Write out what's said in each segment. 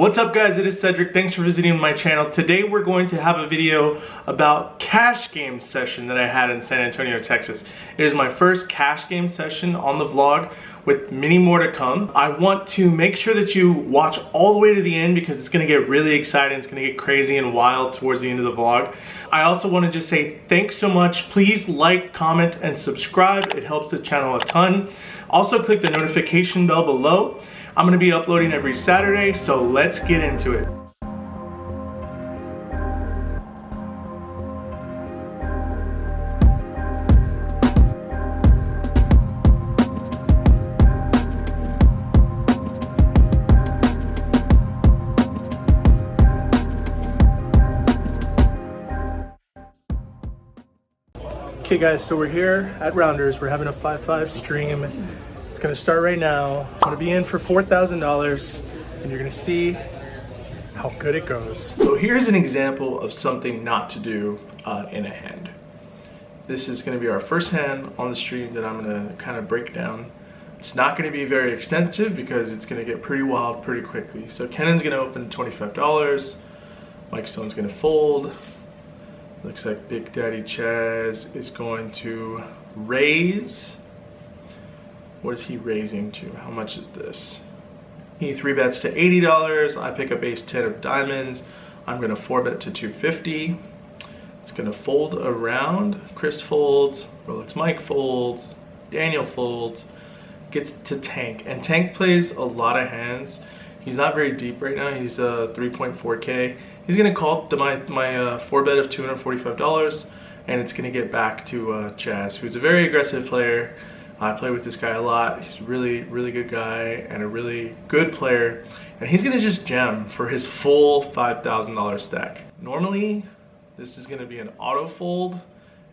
What's up guys, it is Cedric. Thanks for visiting my channel. Today we're going to have a video about cash game session that I had in San Antonio, Texas. It is my first cash game session on the vlog with many more to come. I want to make sure that you watch all the way to the end because it's gonna get really exciting. It's gonna get crazy and wild towards the end of the vlog. I also want to just say thanks so much. Please like, comment, and subscribe. It helps the channel a ton. Also click the notification bell below. I'm going to be uploading every Saturday, so let's get into it. Okay guys, so we're here at Rounders. We're having a 5-5 stream. It's gonna start right now. I'm gonna be in for $4,000 and you're gonna see how good it goes. So here's an example of something not to do in a hand. This is gonna be our first hand on the stream that I'm gonna kind of break down. It's not gonna be very extensive because it's gonna get pretty wild pretty quickly. So Kennan's gonna open $25. Mike Stone's gonna fold. Looks like Big Daddy Chaz is going to raise. What is he raising to? How much is this? He 3-bets to $80. I pick up ace 10 of diamonds. I'm gonna 4-bet to $250. It's gonna fold around. Chris folds, Rolex Mike folds, Daniel folds, gets to Tank. And Tank plays a lot of hands. He's not very deep right now. He's 3.4K. He's gonna call to my 4-bet of $245, and it's gonna get back to Chaz, who's a very aggressive player. I play with this guy a lot. He's a really, really good guy and a really good player. And he's gonna just jam for his full $5,000 stack. Normally, this is gonna be an auto fold.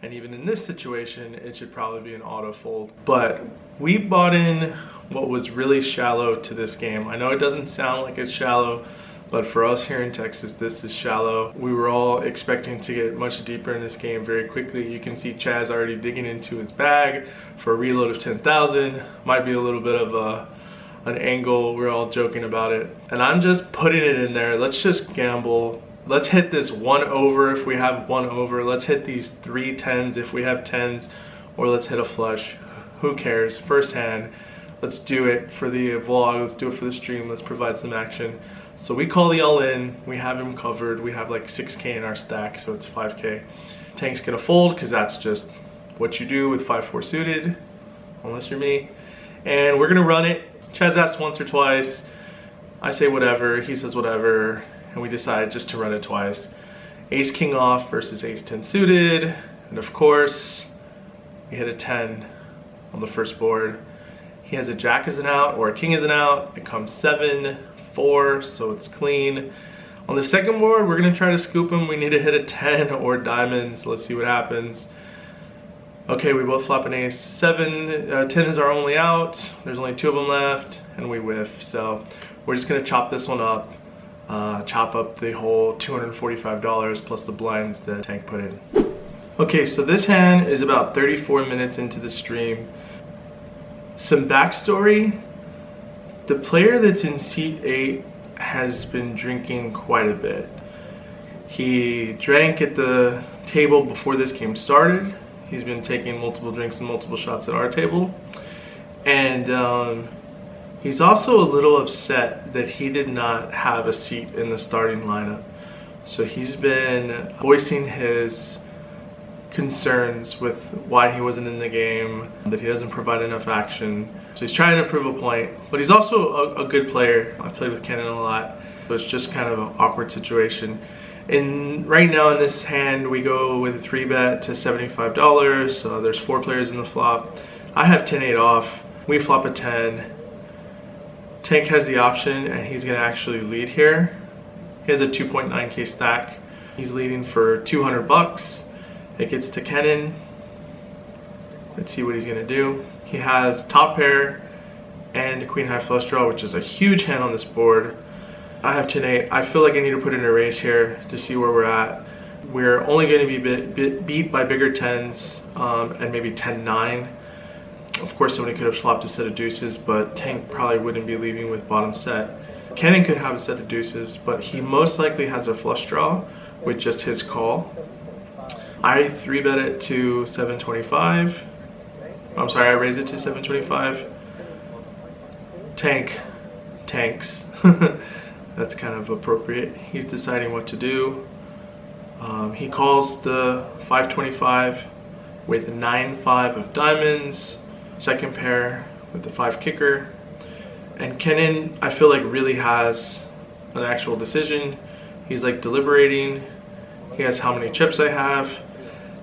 And even in this situation, it should probably be an auto fold. But we bought in what was really shallow to this game. I know it doesn't sound like it's shallow, but for us here in Texas, this is shallow. We were all expecting to get much deeper in this game very quickly. You can see Chaz already digging into his bag for a reload of 10,000. Might be a little bit of an angle. We're all joking about it. And I'm just putting it in there. Let's just gamble. Let's hit this 1 over if we have 1 over. Let's hit these 3 10s if we have 10s, or let's hit a flush. Who cares? First hand. Let's do it for the vlog. Let's do it for the stream. Let's provide some action. So we call the all-in, we have him covered, we have like 6K in our stack, so it's 5K. Tank's gonna fold, because that's just what you do with 5-4 suited, unless you're me. And we're gonna run it. Chaz asks once or twice, I say whatever, he says whatever, and we decide just to run it twice. Ace King off versus Ace 10 suited, and of course, we hit a 10 on the first board. He has a Jack as an out, or a King as an out, it comes 7, 4, so it's clean. On the second board, we're gonna try to scoop him. We need to hit a 10 or diamonds. Let's see what happens. Okay, we both flop an ace 7. 10 is our only out. There's only 2 of them left, and we whiff. So we're just gonna chop this one up. Chop up the whole $245 plus the blinds that Tank put in. Okay, so this hand is about 34 minutes into the stream. Some backstory. The player that's in seat 8 has been drinking quite a bit. He drank at the table before this game started. He's been taking multiple drinks and multiple shots at our table. And he's also a little upset that he did not have a seat in the starting lineup. So he's been voicing his concerns with why he wasn't in the game, that he doesn't provide enough action. So he's trying to prove a point, but he's also a good player. I've played with Kennan a lot, so it's just kind of an awkward situation. And right now in this hand, we go with a 3-bet to $75. So there's 4 players in the flop. I have 10-8 off. We flop a 10. Tank has the option, and he's gonna actually lead here. He has a 2.9K stack. He's leading for 200 bucks. It gets to Kennan. Let's see what he's gonna do. He has top pair and queen high flush draw, which is a huge hand on this board. I have 10-8. I feel like I need to put in a raise here to see where we're at. We're only going to be beat by bigger 10s and maybe 10-9. Of course, somebody could have flopped a set of deuces, but Tank probably wouldn't be leaving with bottom set. Cannon could have a set of deuces, but he most likely has a flush draw with just his call. I 3-bet it to 725. I'm sorry, I raised it to 725. Tanks. That's kind of appropriate. He's deciding what to do. He calls the 525 with 9-5 of diamonds, second pair with the 5 kicker. And Kenan, I feel like, really has an actual decision. He's like deliberating. He has how many chips I have.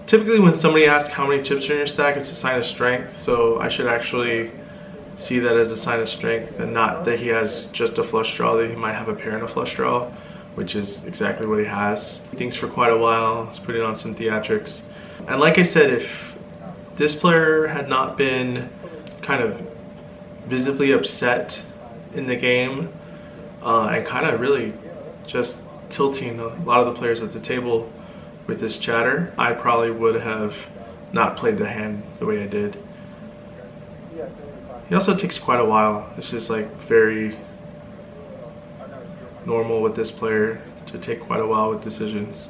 Typically when somebody asks how many chips are in your stack, it's a sign of strength. So I should actually see that as a sign of strength and not that he has just a flush draw, that he might have a pair and a flush draw, which is exactly what he has. He thinks for quite a while. He's putting on some theatrics. And like I said, if this player had not been kind of visibly upset in the game and kind of really just tilting a lot of the players at the table with this chatter, I probably would have not played the hand the way I did. He also takes quite a while. This is like very normal with this player to take quite a while with decisions.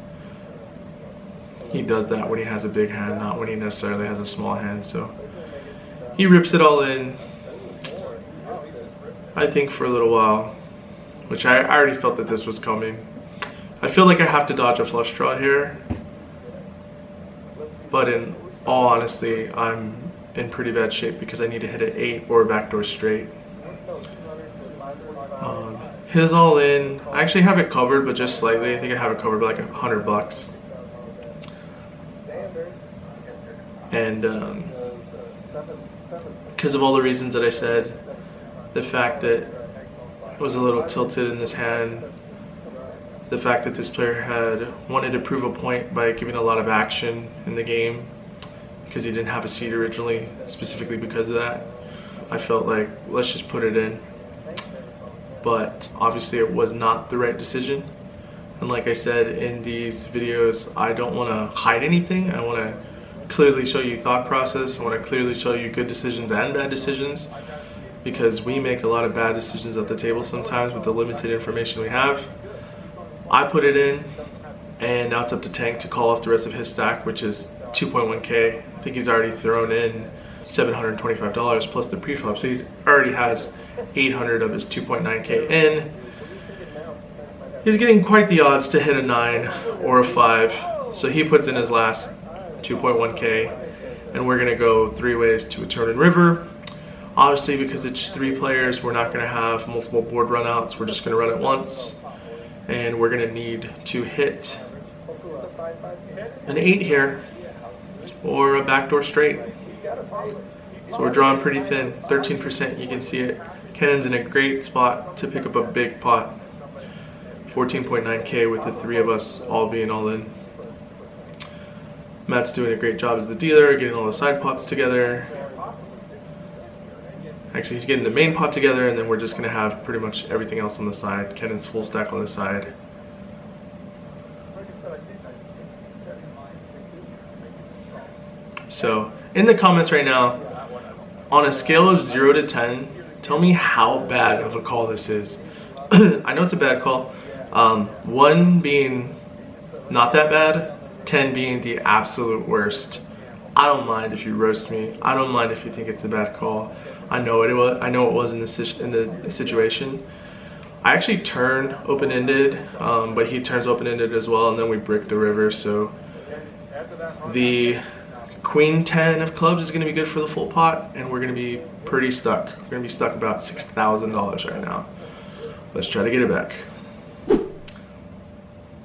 He does that when he has a big hand, not when he necessarily has a small hand. So he rips it all in, I think, for a little while, which I already felt that this was coming. I feel like I have to dodge a flush draw here, but in all honesty, I'm in pretty bad shape because I need to hit an 8 or a backdoor straight. His all in, I actually have it covered, but just slightly. I think I have it covered by like $100. And because of all the reasons that I said, the fact that it was a little tilted in this hand, the fact that this player had wanted to prove a point by giving a lot of action in the game because he didn't have a seat originally, specifically because of that, I felt like, let's just put it in. But obviously it was not the right decision. And like I said in these videos, I don't want to hide anything. I want to clearly show you thought process. I want to clearly show you good decisions and bad decisions, because we make a lot of bad decisions at the table sometimes with the limited information we have. I put it in, and now it's up to Tank to call off the rest of his stack, which is 2.1K. I think he's already thrown in $725 plus the preflop, so he already has 800 of his 2.9K in. He's getting quite the odds to hit a 9 or a 5, so he puts in his last 2.1K, and we're gonna go 3 ways to a turn and river. Obviously, because it's 3 players, we're not gonna have multiple board runouts. We're just gonna run it once, and we're gonna need to hit an 8 here or a backdoor straight. So we're drawing pretty thin, 13%, you can see it. Kennan's in a great spot to pick up a big pot. 14.9K with the 3 of us all being all in. Matt's doing a great job as the dealer, getting all the side pots together. Actually, he's getting the main pot together, and then we're just gonna have pretty much everything else on the side. Kennan's full stack on the side. So, in the comments right now, on a scale of 0 to 10, tell me how bad of a call this is. I know it's a bad call. 1 being not that bad, 10 being the absolute worst. I don't mind if you roast me. I don't mind if you think it's a bad call. I know it was. I know it was in the situation. I actually turn open-ended, but he turns open-ended as well, and then we brick the river. So the Queen 10 of clubs is going to be good for the full pot, and we're going to be pretty stuck. We're going to be stuck about $6,000 right now. Let's try to get it back.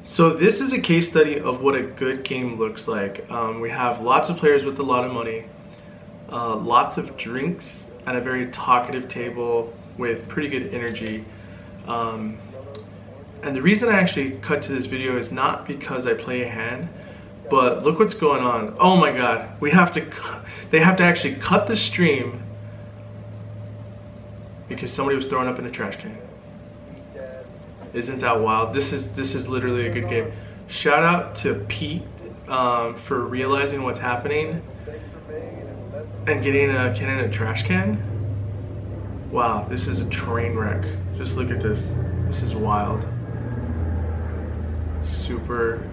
So this is a case study of what a good game looks like. We have lots of players with a lot of money, lots of drinks, and a very talkative table with pretty good energy. And the reason I actually cut to this video is not because I play a hand, but look what's going on. Oh my god, they have to actually cut the stream because somebody was throwing up in a trash can. Isn't that wild? This is literally a good game. Shout out to Pete for realizing what's happening and getting a can in a trash can. Wow, this is a train wreck. Just look at this. This is wild. Super,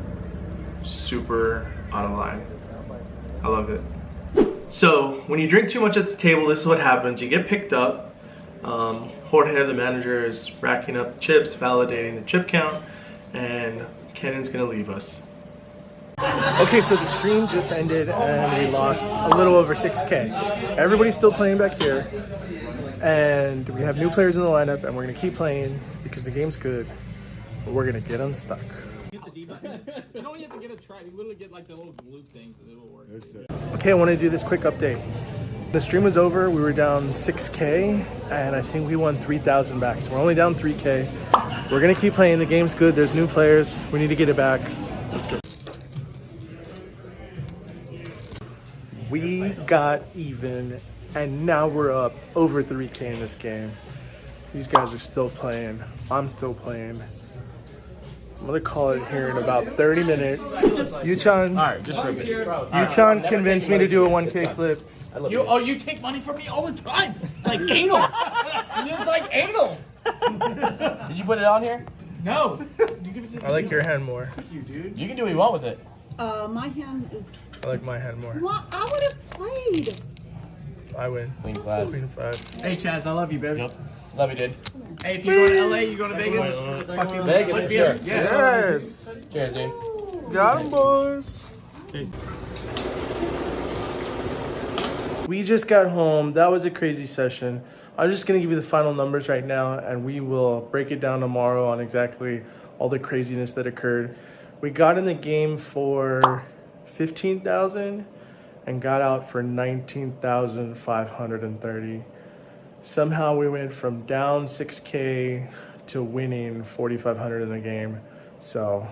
super out of line. I love it. So when you drink too much at the table, this is what happens. You get picked up. Jorge, the manager, is racking up chips, validating the chip count, and Kennan's gonna leave us. Okay, so the stream just ended and we lost a little over 6K. Everybody's still playing back here, and we have new players in the lineup, and we're gonna keep playing because the game's good, but we're gonna get unstuck. You don't have to get a try. You literally get like the little blue things that will work. Okay, I want to do this quick update. The stream was over. We were down 6K, and I think we won 3,000 back. So we're only down 3K. We're gonna keep playing. The game's good. There's new players. We need to get it back. Let's go. We got even, and now we're up over 3K in this game. These guys are still playing. I'm still playing. I'm gonna call it here in about 30 minutes. Yuchan, Alright, just rip it. Yuchan convinced me to do a 1K flip. You take money from me all the time. Like anal. It's like anal. Did you put it on here? No. You give it to I like your hand more. you, dude. You can do what you want with it. My hand is. I like my hand more. Well, I would have played. I win. Queen 5. Queen 5. Hey Chaz, I love you, baby. Yep. Love you, dude. Hey, if you go to LA, you go to Vegas. Fuck you. Vegas, for sure. Yes. Cheers, dude. Got him, boys. We just got home. That was a crazy session. I'm just going to give you the final numbers right now, and we will break it down tomorrow on exactly all the craziness that occurred. We got in the game for 15,000 and got out for 19,530. Somehow we went from down 6K to winning 4,500 in the game. So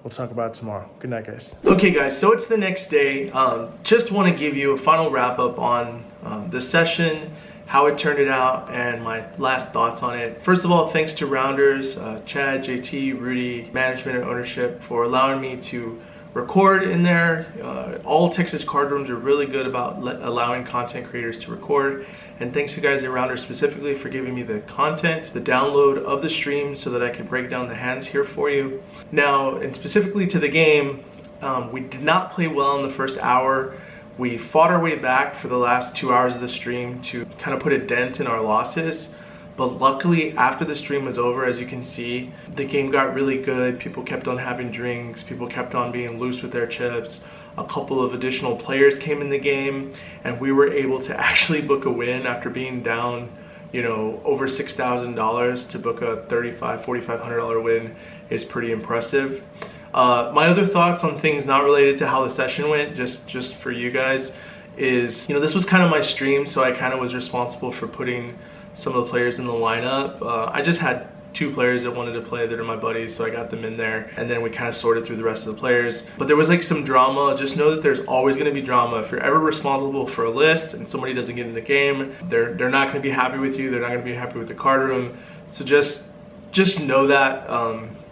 we'll talk about it tomorrow. Good night, guys. Okay, guys, so it's the next day. Just want to give you a final wrap up on the session, how it turned out, and my last thoughts on it. First of all, thanks to Rounders, Chad, JT, Rudy, management and ownership for allowing me to record in there. All Texas card rooms are really good about allowing content creators to record. And thanks to guys at Rounders specifically for giving me the content, the download of the stream so that I can break down the hands here for you. Now, and specifically to the game, we did not play well in the first hour. We fought our way back for the last 2 hours of the stream to kind of put a dent in our losses. But luckily, after the stream was over, as you can see, the game got really good. People kept on having drinks. People kept on being loose with their chips. A couple of additional players came in the game, and we were able to actually book a win after being down, you know, over $6,000. To book a $3,500, $4,500 win is pretty impressive. My other thoughts on things not related to how the session went, just for you guys, is, you know, this was kind of my stream, so I kind of was responsible for putting some of the players in the lineup. I just had 2 players that wanted to play that are my buddies, so I got them in there, and then we kind of sorted through the rest of the players. But there was like some drama. Just know that there's always going to be drama. If you're ever responsible for a list and somebody doesn't get in the game, they're not going to be happy with you. They're not going to be happy with the card room. So just know that.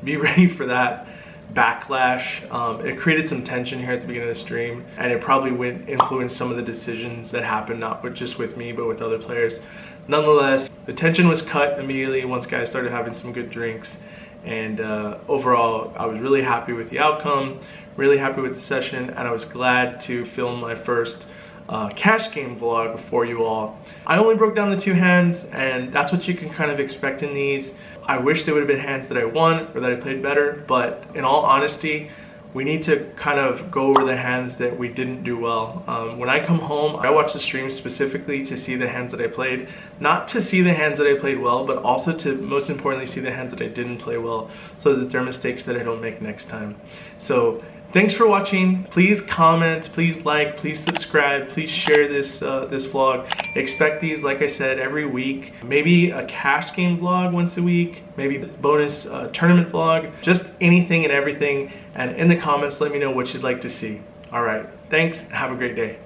Be ready for that backlash. It created some tension here at the beginning of the stream, and it probably influenced some of the decisions that happened, not just with me, but with other players. Nonetheless, the tension was cut immediately once guys started having some good drinks, and overall, I was really happy with the outcome, really happy with the session, and I was glad to film my first cash game vlog for you all. I only broke down the 2 hands, and that's what you can kind of expect in these. I wish they would have been hands that I won or that I played better, but in all honesty, we need to kind of go over the hands that we didn't do well. When I come home, I watch the stream specifically to see the hands that I played, not to see the hands that I played well, but also to, most importantly, see the hands that I didn't play well, so that there are mistakes that I don't make next time. So thanks for watching. Please comment, please like, please subscribe, please share this this vlog. Expect these, like I said, every week. Maybe a cash game vlog once a week, maybe bonus tournament vlog, just anything and everything. And in the comments, let me know what you'd like to see. All right, thanks, have a great day.